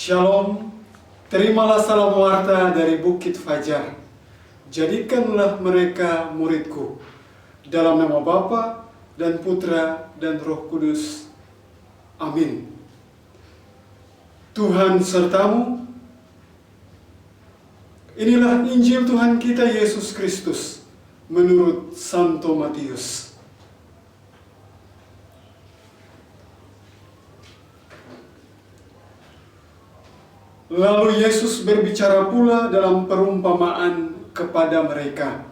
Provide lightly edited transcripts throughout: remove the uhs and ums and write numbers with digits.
Shalom, terimalah salam warta dari Bukit Fajar. Jadikanlah mereka muridku. Dalam nama Bapa dan Putra dan Roh Kudus. Amin. Tuhan sertamu. Inilah Injil Tuhan kita Yesus Kristus menurut Santo Matius. Lalu Yesus berbicara pula dalam perumpamaan kepada mereka.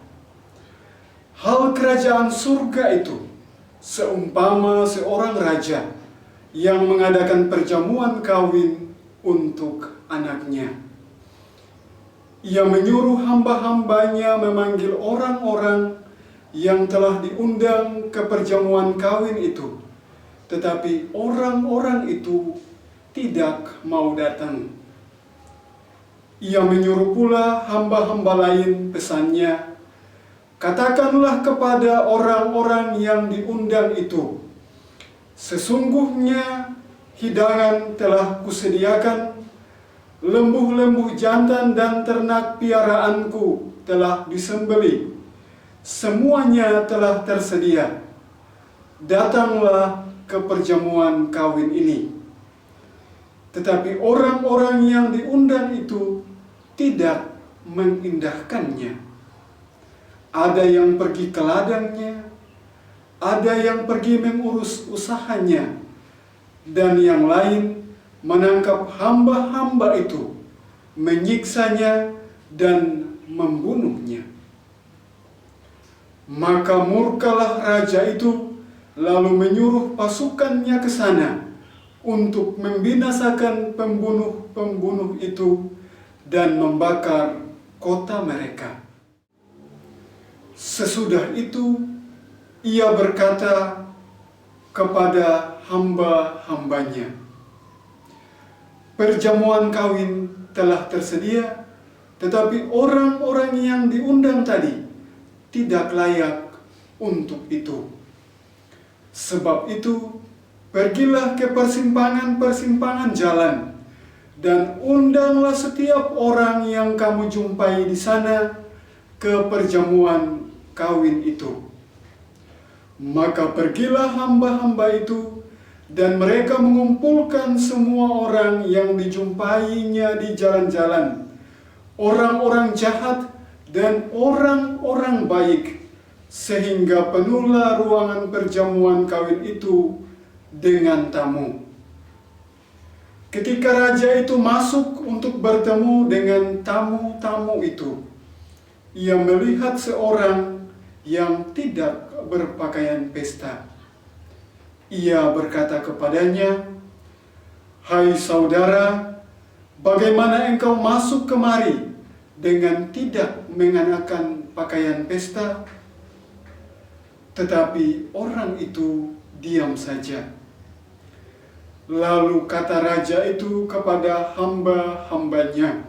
Hal kerajaan surga itu seumpama seorang raja yang mengadakan perjamuan kawin untuk anaknya. Ia menyuruh hamba-hambanya memanggil orang-orang yang telah diundang ke perjamuan kawin itu, tetapi orang-orang itu tidak mau datang. Ia menyuruh pula hamba-hamba lain, pesannya, katakanlah kepada orang-orang yang diundang itu, sesungguhnya hidangan telah kusediakan, lembu-lembu jantan dan ternak piaraanku telah disembelih, semuanya telah tersedia. Datanglah ke perjamuan kawin ini. Tetapi orang-orang yang diundang itu tidak mengindahkannya. Ada yang pergi ke ladangnya, ada yang pergi mengurus usahanya, dan yang lain menangkap hamba-hamba itu, menyiksanya dan membunuhnya. Maka murkalah raja itu, lalu menyuruh pasukannya ke sana untuk membinasakan pembunuh-pembunuh itu dan membakar kota mereka. Sesudah itu, ia berkata kepada hamba-hambanya, perjamuan kawin telah tersedia, tetapi orang-orang yang diundang tadi tidak layak untuk itu. Sebab itu, pergilah ke persimpangan-persimpangan jalan, dan undanglah setiap orang yang kamu jumpai di sana ke perjamuan kawin itu. Maka pergilah hamba-hamba itu, dan mereka mengumpulkan semua orang yang dijumpainya di jalan-jalan, orang-orang jahat dan orang-orang baik, sehingga penuhlah ruangan perjamuan kawin itu dengan tamu. Ketika raja itu masuk untuk bertemu dengan tamu-tamu itu, ia melihat seorang yang tidak berpakaian pesta. Ia berkata kepadanya, "Hai saudara, bagaimana engkau masuk kemari dengan tidak mengenakan pakaian pesta?" Tetapi orang itu diam saja. Lalu kata raja itu kepada hamba-hambanya,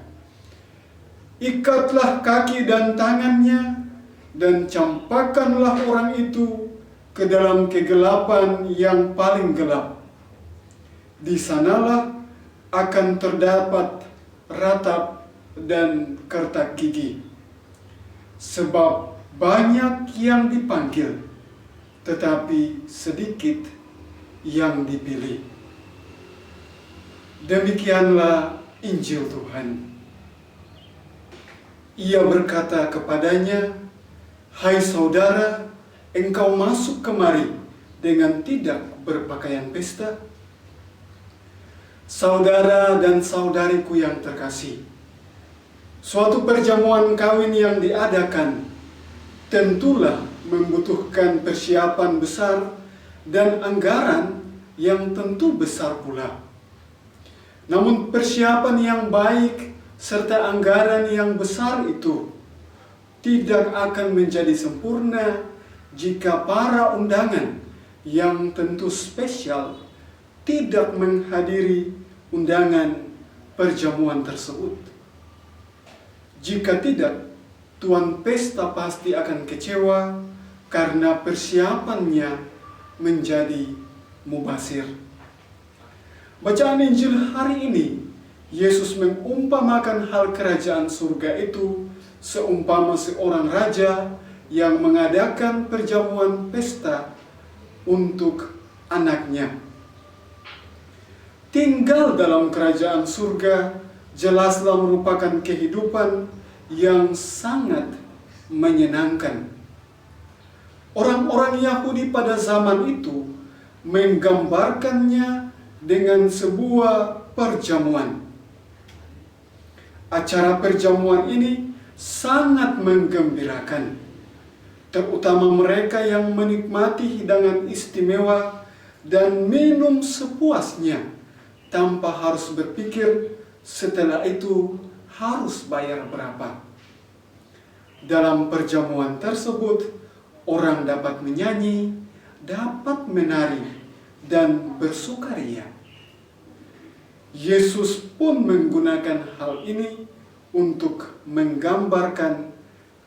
ikatlah kaki dan tangannya, dan campakkanlah orang itu ke dalam kegelapan yang paling gelap. Di sanalah akan terdapat ratap dan kertak gigi. Sebab banyak yang dipanggil, tetapi sedikit yang dipilih. Demikianlah Injil Tuhan. Ia berkata kepadanya, "Hai saudara, engkau masuk kemari dengan tidak berpakaian pesta?" Saudara dan saudariku yang terkasih, suatu perjamuan kawin yang diadakan tentulah membutuhkan persiapan besar dan anggaran yang tentu besar pula. Namun persiapan yang baik serta anggaran yang besar itu tidak akan menjadi sempurna jika para undangan yang tentu spesial tidak menghadiri undangan perjamuan tersebut. Jika tidak, tuan pesta pasti akan kecewa karena persiapannya menjadi mubazir. Bacaan Injil hari ini Yesus mengumpamakan hal kerajaan surga itu seumpama seorang raja yang mengadakan perjamuan pesta untuk anaknya. Tinggal dalam kerajaan surga jelaslah merupakan kehidupan yang sangat menyenangkan. Orang-orang Yahudi pada zaman itu menggambarkannya dengan sebuah perjamuan. Acara perjamuan ini sangat menggembirakan, terutama mereka yang menikmati hidangan istimewa dan minum sepuasnya tanpa harus berpikir setelah itu harus bayar berapa. Dalam perjamuan tersebut, orang dapat menyanyi, dapat menari, dan bersukaria. Yesus pun menggunakan hal ini untuk menggambarkan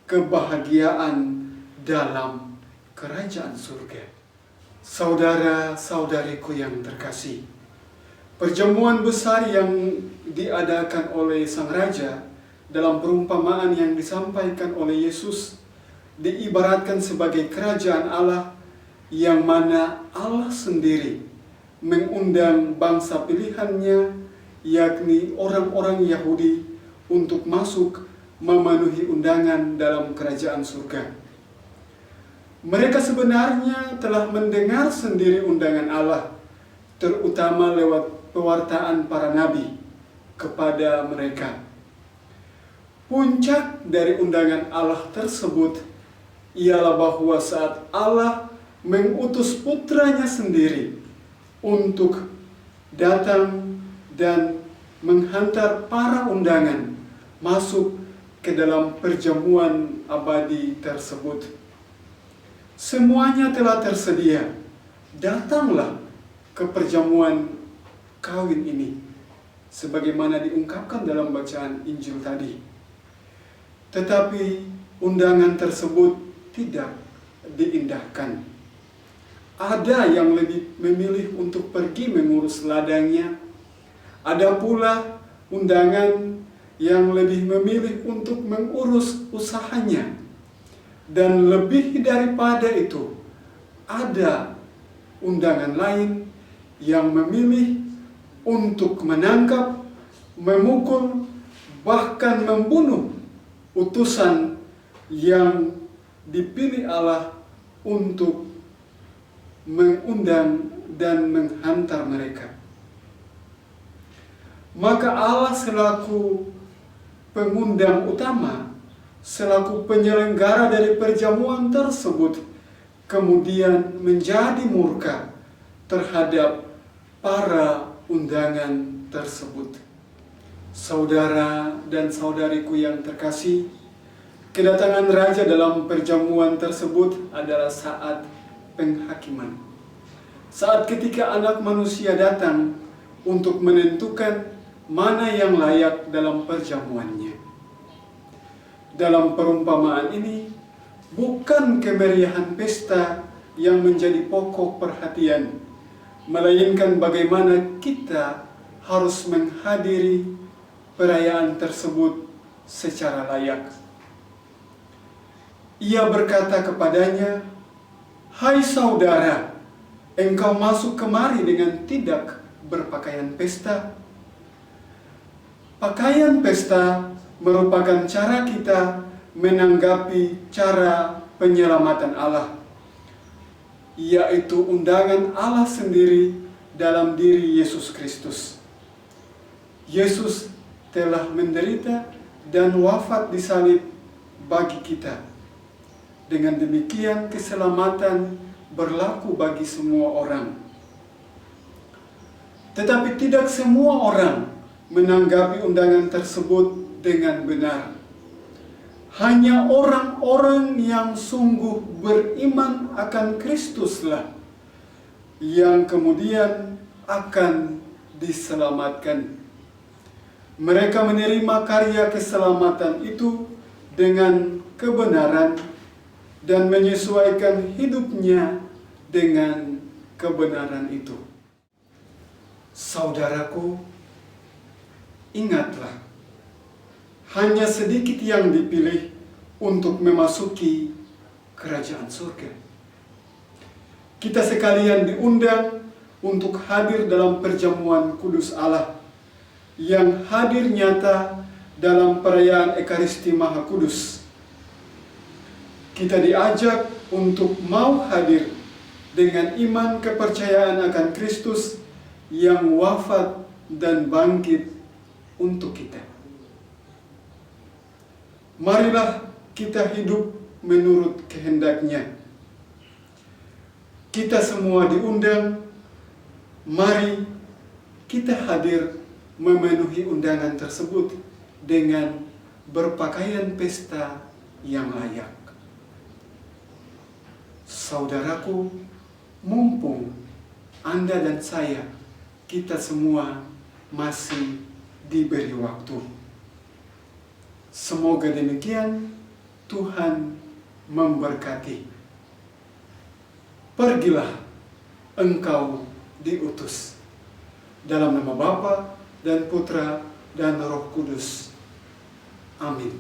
kebahagiaan dalam kerajaan surga. Saudara-saudariku yang terkasih, perjamuan besar yang diadakan oleh sang raja dalam perumpamaan yang disampaikan oleh Yesus diibaratkan sebagai kerajaan Allah, yang mana Allah sendiri mengundang bangsa pilihannya, yakni orang-orang Yahudi, untuk masuk memenuhi undangan dalam kerajaan surga. Mereka sebenarnya telah mendengar sendiri undangan Allah, terutama lewat pewartaan para nabi kepada mereka. Puncak dari undangan Allah tersebut ialah bahwa saat Allah mengutus putranya sendiri untuk datang dan menghantar para undangan masuk ke dalam perjamuan abadi tersebut. Semuanya telah tersedia. Datanglah ke perjamuan kawin ini, sebagaimana diungkapkan dalam bacaan Injil tadi. Tetapi undangan tersebut tidak diindahkan. Ada yang lebih memilih untuk pergi mengurus ladangnya. Ada pula undangan yang lebih memilih untuk mengurus usahanya. Dan lebih daripada itu, ada undangan lain yang memilih untuk menangkap, memukul, bahkan membunuh utusan yang dipilih Allah untuk mengundang dan menghantar mereka. Maka Allah selaku pengundang utama, selaku penyelenggara dari perjamuan tersebut, kemudian menjadi murka terhadap para undangan tersebut. Saudara dan saudariku yang terkasih, kedatangan raja dalam perjamuan tersebut adalah saat penghakiman. Saat ketika anak manusia datang untuk menentukan mana yang layak dalam perjamuannya. Dalam perumpamaan ini, bukan kemeriahan pesta yang menjadi pokok perhatian, melainkan bagaimana kita harus menghadiri perayaan tersebut secara layak. Ia berkata kepadanya, "Hai saudara, engkau masuk kemari dengan tidak berpakaian pesta." Pakaian pesta merupakan cara kita menanggapi cara penyelamatan Allah, yaitu undangan Allah sendiri dalam diri Yesus Kristus. Yesus telah menderita dan wafat di salib bagi kita. Dengan demikian keselamatan berlaku bagi semua orang. Tetapi tidak semua orang menanggapi undangan tersebut dengan benar. Hanya orang-orang yang sungguh beriman akan Kristuslah yang kemudian akan diselamatkan. Mereka menerima karya keselamatan itu dengan kebenaran dan menyesuaikan hidupnya dengan kebenaran itu. Saudaraku, ingatlah, hanya sedikit yang dipilih untuk memasuki kerajaan surga. Kita sekalian diundang untuk hadir dalam perjamuan kudus Allah, yang hadir nyata dalam perayaan Ekaristi Maha Kudus. Kita diajak untuk mau hadir dengan iman kepercayaan akan Kristus yang wafat dan bangkit untuk kita. Marilah kita hidup menurut kehendak-Nya. Kita semua diundang, mari kita hadir memenuhi undangan tersebut dengan berpakaian pesta yang layak. Saudaraku, mumpung Anda dan saya, kita semua masih diberi waktu. Semoga demikian, Tuhan memberkati. Pergilah, engkau diutus. Dalam nama Bapa dan Putra dan Roh Kudus. Amin.